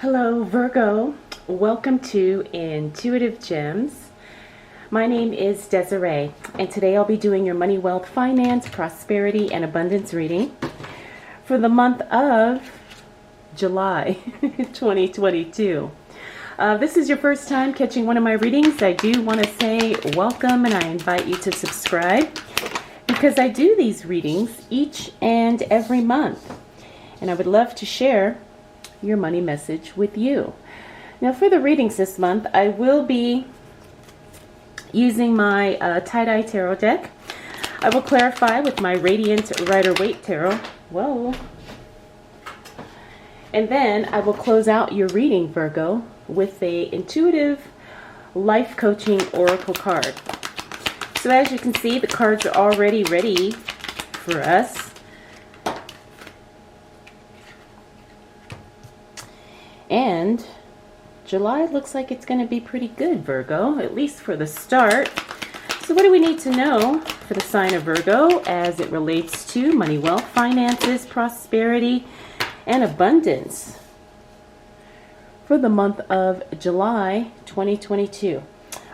Hello Virgo, welcome to Intuitive Gems. My name is Desiree, and today I'll be doing your money, wealth, finance, prosperity, and abundance reading for the month of July 2022. This is your first time catching one of my readings. I do want to say welcome, and I invite you to subscribe because I do these readings each and every month, and I would love to share your money message with you. Now for the readings this month, I will be using my tie-dye tarot deck. I will clarify with my Radiant Rider-Waite tarot. Whoa. And then I will close out your reading, Virgo, with a intuitive life coaching oracle card. So as you can see, the cards are already ready for us. And July looks like it's going to be pretty good, Virgo, at least for the start. So what do we need to know for the sign of Virgo as it relates to money, wealth, finances, prosperity, and abundance for the month of July 2022?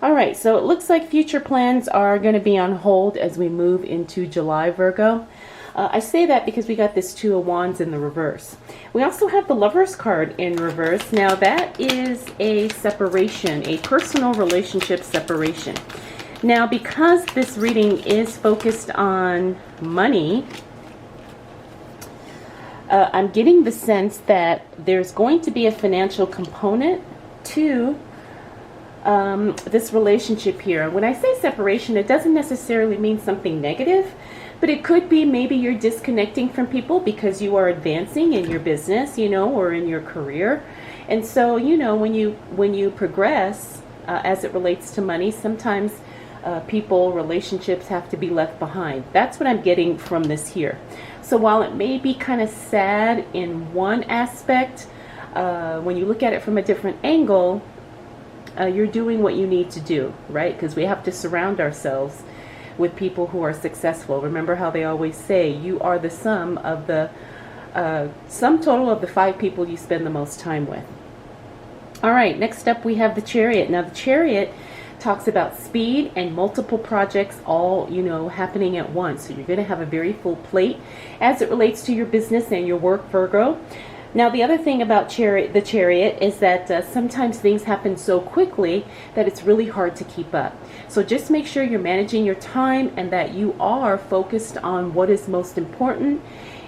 All right, so it looks like future plans are going to be on hold as we move into July, Virgo. I say that because we got this Two of Wands in the reverse. We also have the Lovers card in reverse. Now that is a separation, a personal relationship separation. Now because this reading is focused on money, I'm getting the sense that there's going to be a financial component to this relationship here. When I say separation, it doesn't necessarily mean something negative. But it could be maybe you're disconnecting from people because you are advancing in your business, or in your career. And so, when you progress as it relates to money, sometimes people, relationships have to be left behind. That's what I'm getting from this here. So while it may be kind of sad in one aspect, when you look at it from a different angle, you're doing what you need to do, right? Because we have to surround ourselves with people who are successful. Remember how they always say you are the sum total of the 5 people you spend the most time with. All right, next up we have the Chariot. Now the Chariot talks about speed and multiple projects all happening at once. So you're going to have a very full plate as it relates to your business and your work, Virgo. Now the other thing about the Chariot is that sometimes things happen so quickly that it's really hard to keep up. So just make sure you're managing your time and that you are focused on what is most important.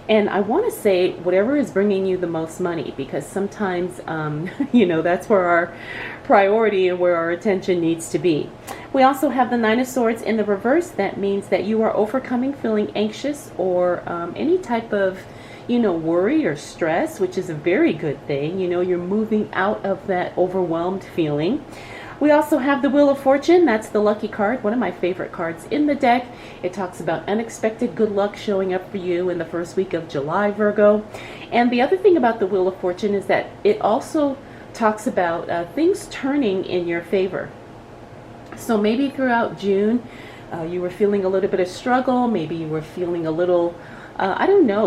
And I want to say whatever is bringing you the most money, because sometimes, that's where our priority and where our attention needs to be. We also have the Nine of Swords in the reverse. That means that you are overcoming feeling anxious or any type of worry or stress, which is a very good thing. You're moving out of that overwhelmed feeling. We also have the Wheel of Fortune. That's the lucky card, one of my favorite cards in the deck. It talks about unexpected good luck showing up for you in the first week of July, Virgo. And the other thing about the Wheel of Fortune is that it also talks about things turning in your favor. So maybe throughout June, you were feeling a little bit of struggle. Maybe you were feeling a little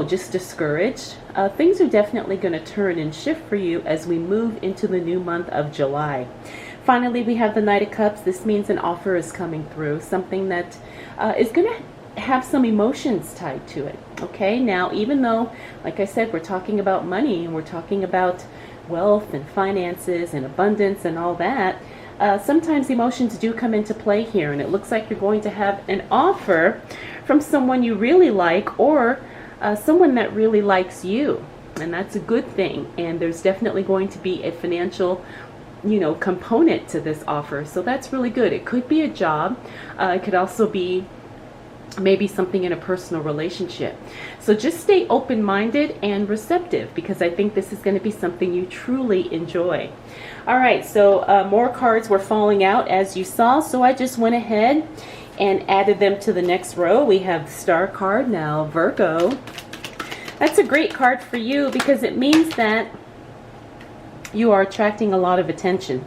just discouraged. Things are definitely going to turn and shift for you as we move into the new month of July. Finally, we have the Knight of Cups. This means an offer is coming through, something that is going to have some emotions tied to it. Okay, now even though, like I said, we're talking about money and we're talking about wealth and finances and abundance and all that, sometimes emotions do come into play here, and it looks like you're going to have an offer from someone you really like, or someone that really likes you, and that's a good thing. And there's definitely going to be a financial component to this offer, so that's really good. It could be a job, it could also be maybe something in a personal relationship. So just stay open-minded and receptive, because I think this is going to be something you truly enjoy. All right, so more cards were falling out as you saw, so I just went ahead and added them to the next row. We have the Star card. Now Virgo, that's a great card for you because it means that you are attracting a lot of attention.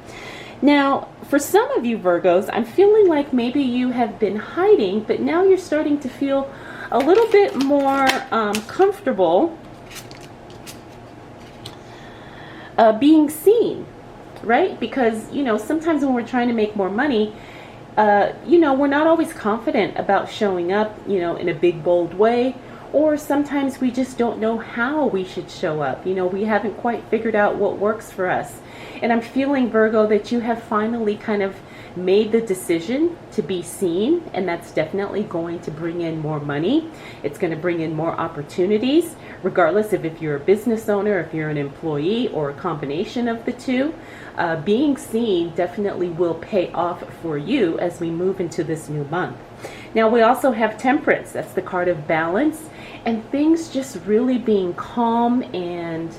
Now, for some of you Virgos, I'm feeling like maybe you have been hiding, but now you're starting to feel a little bit more comfortable being seen, right? Because, you know, sometimes when we're trying to make more money, you know, we're not always confident about showing up, you know, in a big, bold way. Or sometimes we just don't know how we should show up. You know, we haven't quite figured out what works for us. And I'm feeling, Virgo, that you have finally kind of made the decision to be seen, and that's definitely going to bring in more money. It's going to bring in more opportunities, regardless of if you're a business owner, if you're an employee, or a combination of the two. Being seen definitely will pay off for you as we move into this new month. Now we also have Temperance. That's the card of balance, and things just really being calm. And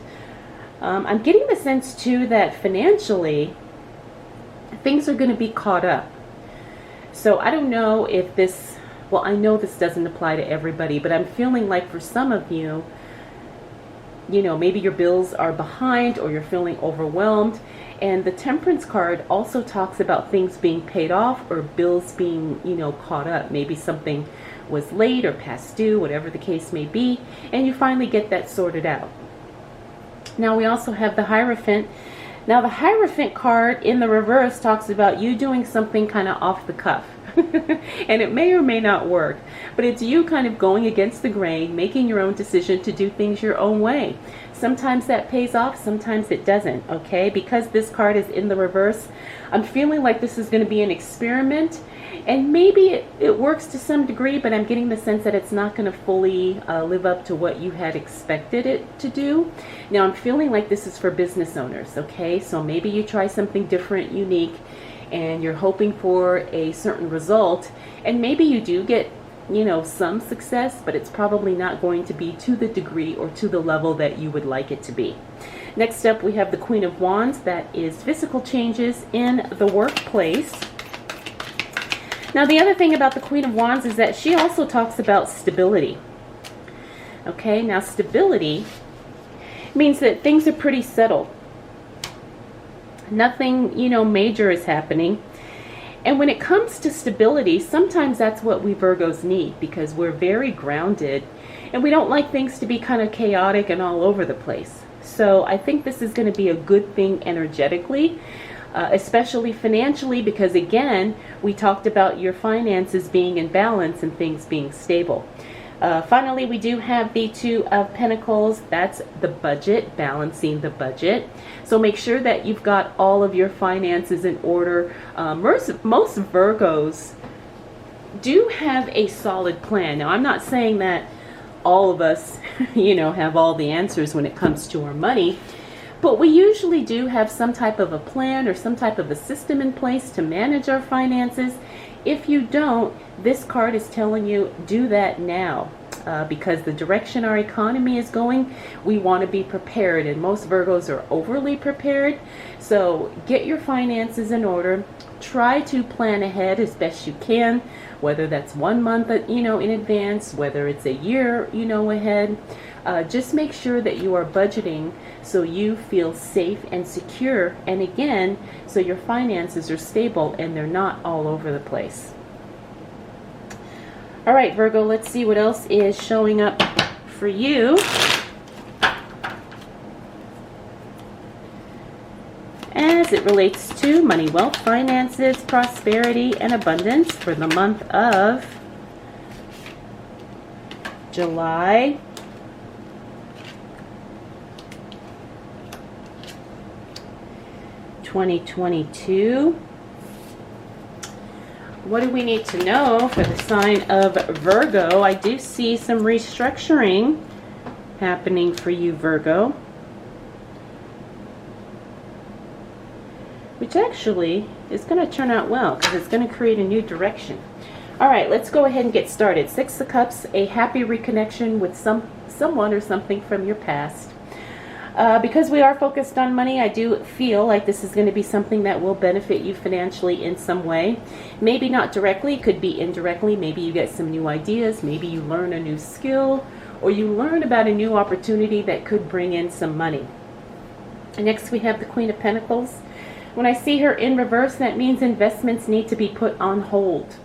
I'm getting the sense too that financially things are going to be caught up. So I don't know if this, well, I know this doesn't apply to everybody, but I'm feeling like for some of you, you know, maybe your bills are behind or you're feeling overwhelmed. And the Temperance card also talks about things being paid off or bills being, you know, caught up. Maybe something was late or past due, whatever the case may be, and you finally get that sorted out. Now we also have the Hierophant. Now the Hierophant card in the reverse talks about you doing something kind of off the cuff. And it may or may not work, but it's you kind of going against the grain, making your own decision to do things your own way. Sometimes that pays off, sometimes it doesn't, okay? Because this card is in the reverse, I'm feeling like this is going to be an experiment, and maybe it works to some degree, but I'm getting the sense that it's not going to fully live up to what you had expected it to do. Now I'm feeling like this is for business owners, okay? So maybe you try something different, unique, and you're hoping for a certain result, and maybe you do get, you know, some success, but it's probably not going to be to the degree or to the level that you would like it to be. Next up, we have the Queen of Wands. That is physical changes in the workplace. Now, the other thing about the Queen of Wands is that she also talks about stability. Okay, now stability means that things are pretty settled. Nothing, you know, major is happening. And when it comes to stability, sometimes that's what we Virgos need, because we're very grounded and we don't like things to be kind of chaotic and all over the place. So I think this is going to be a good thing energetically, especially financially, because again, we talked about your finances being in balance and things being stable. Finally, we do have the Two of Pentacles. That's the budget, balancing the budget. So make sure that you've got all of your finances in order. Most Virgos do have a solid plan. Now, I'm not saying that all of us, you know, have all the answers when it comes to our money, but we usually do have some type of a plan or some type of a system in place to manage our finances. If you don't, this card is telling you do that now, because the direction our economy is going, we want to be prepared, and most Virgos are overly prepared. So get your finances in order. Try to plan ahead as best you can, whether that's 1 month, you know, in advance, whether it's a year, you know, ahead. Just make sure that you are budgeting so you feel safe and secure, and again, so your finances are stable and they're not all over the place. All right, Virgo, let's see what else is showing up for you. As it relates to money, wealth, finances, prosperity, and abundance for the month of July 2022. What do we need to know for the sign of Virgo? I do see some restructuring happening for you, Virgo, which actually is going to turn out well because it's going to create a new direction. All right, let's go ahead and get started. Six of Cups, a happy reconnection with someone or something from your past. Because we are focused on money, I do feel like this is going to be something that will benefit you financially in some way. Maybe not directly, could be indirectly. Maybe you get some new ideas, maybe you learn a new skill, or you learn about a new opportunity that could bring in some money. And next we have the Queen of Pentacles. When I see her in reverse, that means investments need to be put on hold.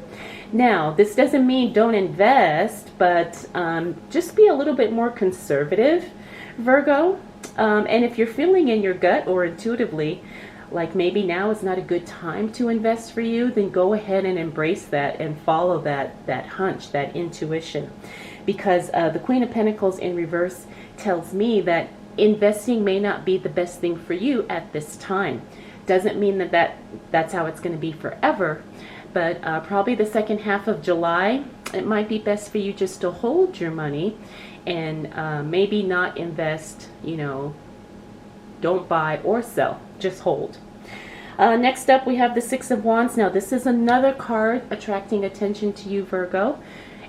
Now, this doesn't mean don't invest, but just be a little bit more conservative, Virgo. And if you're feeling in your gut or intuitively, like maybe now is not a good time to invest for you, then go ahead and embrace that and follow that hunch, that intuition. Because the Queen of Pentacles in reverse tells me that investing may not be the best thing for you at this time. Doesn't mean that's how it's going to be forever, but probably the second half of July, it might be best for you just to hold your money and maybe not invest, don't buy or sell, just hold. Next up, we have the Six of Wands. Now, this is another card attracting attention to you, Virgo.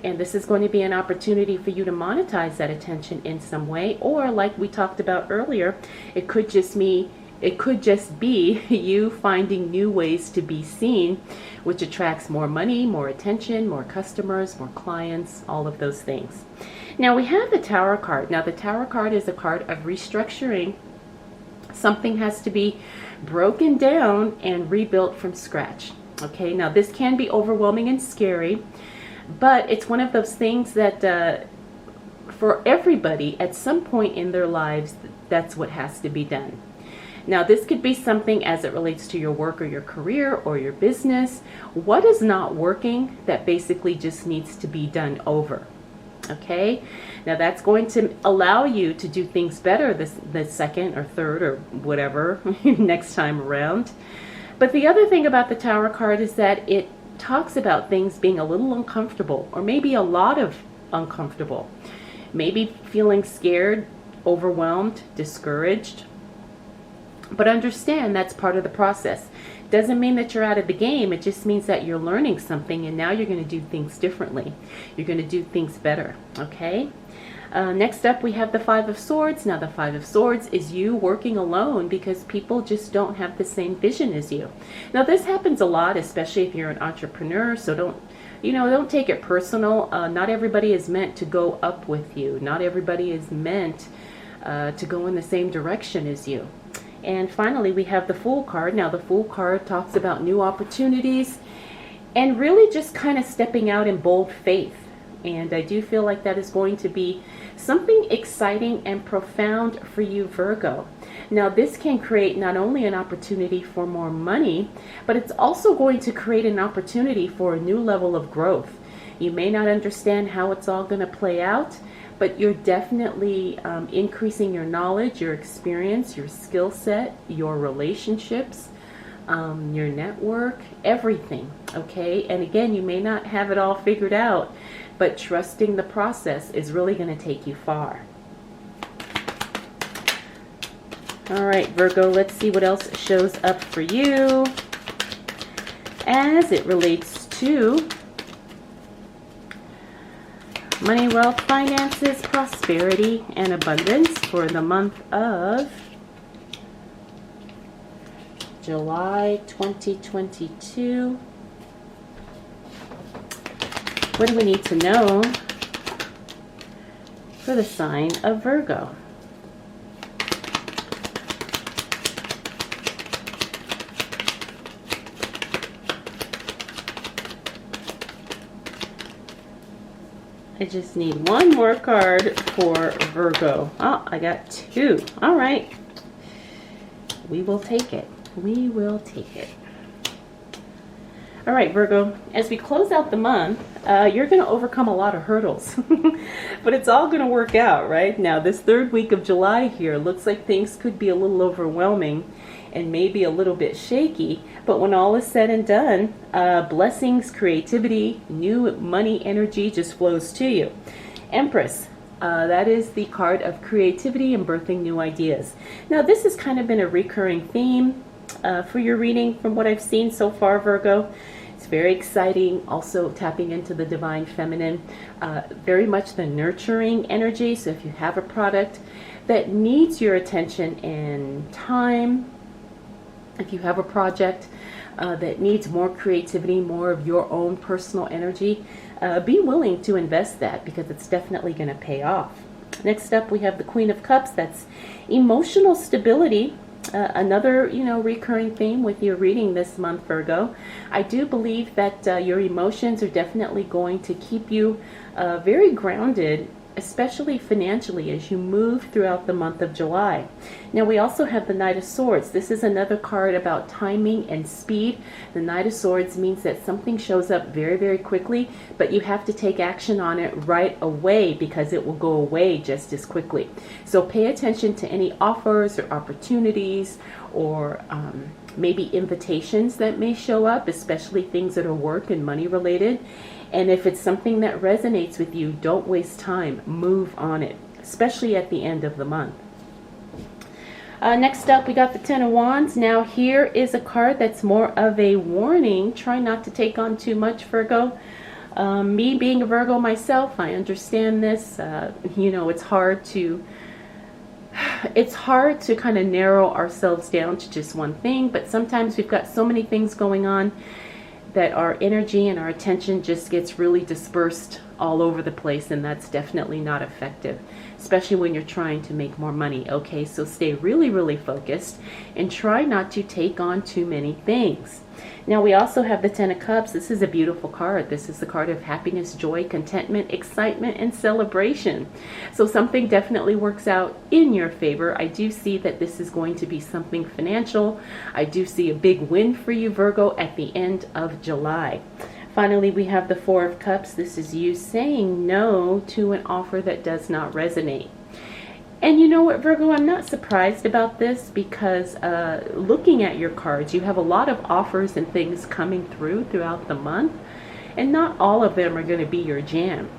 And this is going to be an opportunity for you to monetize that attention in some way. Or like we talked about earlier, it could just be you finding new ways to be seen, which attracts more money, more attention, more customers, more clients, all of those things. Now we have the Tower card. Now the Tower card is a card of restructuring. Something has to be broken down and rebuilt from scratch. Okay, now this can be overwhelming and scary, but it's one of those things that for everybody at some point in their lives, that's what has to be done. Now this could be something as it relates to your work or your career or your business. What is not working that basically just needs to be done over. Okay, now that's going to allow you to do things better the second or third or whatever next time around. But the other thing about the Tower card is that it talks about things being a little uncomfortable, or maybe a lot of uncomfortable. Maybe feeling scared, overwhelmed, discouraged. But understand that's part of the process. Doesn't mean that you're out of the game. It just means that you're learning something, and now you're going to do things differently. You're going to do things better. Okay? Next up, we have the Five of Swords. Now, the Five of Swords is you working alone because people just don't have the same vision as you. Now, this happens a lot, especially if you're an entrepreneur. So don't take it personal. Not everybody is meant to go up with you. Not everybody is meant to go in the same direction as you. And finally, we have the Fool card. Now, the Fool card talks about new opportunities and really just kind of stepping out in bold faith. And I do feel like that is going to be something exciting and profound for you, Virgo. Now, this can create not only an opportunity for more money, but it's also going to create an opportunity for a new level of growth. You may not understand how it's all going to play out, but you're definitely increasing your knowledge, your experience, your skill set, your relationships, your network, everything, okay? And again, you may not have it all figured out, but trusting the process is really going to take you far. All right, Virgo, let's see what else shows up for you as it relates to money, wealth, finances, prosperity, and abundance for the month of July 2022. What do we need to know for the sign of Virgo? I just need one more card for Virgo. Oh, I got two. All right. We will take it. We will take it. All right, Virgo, as we close out the month, you're going to overcome a lot of hurdles. But it's all going to work out, right? Now, this third week of July here looks like things could be a little overwhelming and maybe a little bit shaky. But when all is said and done, blessings, creativity, new money energy just flows to you. Empress, that is the card of creativity and birthing new ideas. Now, this has kind of been a recurring theme for your reading from what I've seen so far, Virgo. It's very exciting, also tapping into the divine feminine, very much the nurturing energy. So if you have a product that needs your attention and time, if you have a project that needs more creativity, more of your own personal energy, be willing to invest that because it's definitely going to pay off. Next up, we have the Queen of Cups. That's emotional stability. Another, recurring theme with your reading this month, Virgo. I do believe that your emotions are definitely going to keep you very grounded especially financially as you move throughout the month of July. Now we also have the Knight of Swords. This is another card about timing and speed. The Knight of Swords means that something shows up very, very quickly, but you have to take action on it right away because it will go away just as quickly. So pay attention to any offers or opportunities or maybe invitations that may show up, especially things that are work and money related. And if it's something that resonates with you, don't waste time. Move on it, especially at the end of the month. Next up, we got the Ten of Wands. Now here is a card that's more of a warning. Try not to take on too much, Virgo. Me being a Virgo myself, I understand this. You know, it's hard to kind of narrow ourselves down to just one thing, but sometimes we've got so many things going on that our energy and our attention just gets really dispersed all over the place, and that's definitely not effective, especially when you're trying to make more money. Okay, so stay really, really focused and try not to take on too many things. Now we also have the Ten of Cups. This is a beautiful card. This is the card of happiness, joy, contentment, excitement, and celebration. So something definitely works out in your favor. I do see that this is going to be something financial. I do see a big win for you, Virgo, at the end of July. Finally, we have the Four of Cups. This is you saying no to an offer that does not resonate. And you know what, Virgo, I'm not surprised about this because looking at your cards, you have a lot of offers and things coming throughout the month, and not all of them are going to be your jam.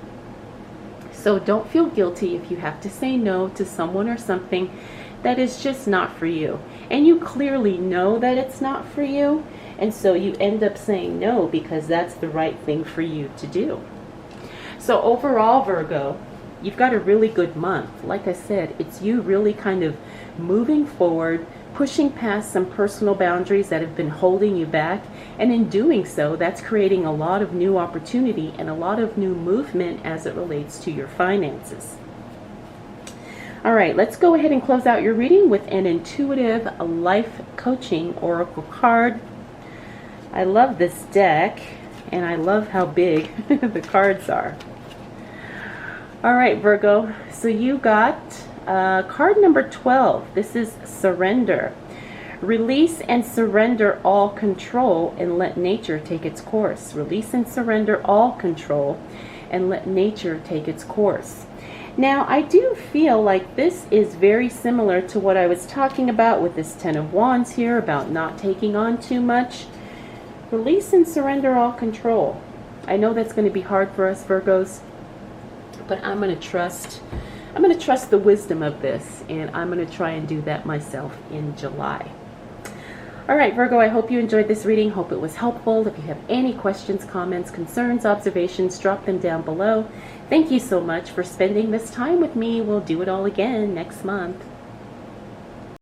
So don't feel guilty if you have to say no to someone or something that is just not for you. And you clearly know that it's not for you, and so you end up saying no because that's the right thing for you to do. So overall, Virgo, you've got a really good month. Like I said, it's you really kind of moving forward, pushing past some personal boundaries that have been holding you back. And in doing so, that's creating a lot of new opportunity and a lot of new movement as it relates to your finances. All right, let's go ahead and close out your reading with an intuitive life coaching oracle card. I love this deck, and I love how big the cards are. All right, Virgo, so you got card number 12. This is surrender. Release and surrender all control and let nature take its course. Release and surrender all control and let nature take its course. Now, I do feel like this is very similar to what I was talking about with this Ten of Wands here, about not taking on too much. Release and surrender all control. I know that's going to be hard for us, Virgos, but I'm going to trust the wisdom of this, and I'm going to try and do that myself in July. All right, Virgo, I hope you enjoyed this reading. Hope it was helpful. If you have any questions, comments, concerns, observations, drop them down below. Thank you so much for spending this time with me. We'll do it all again next month.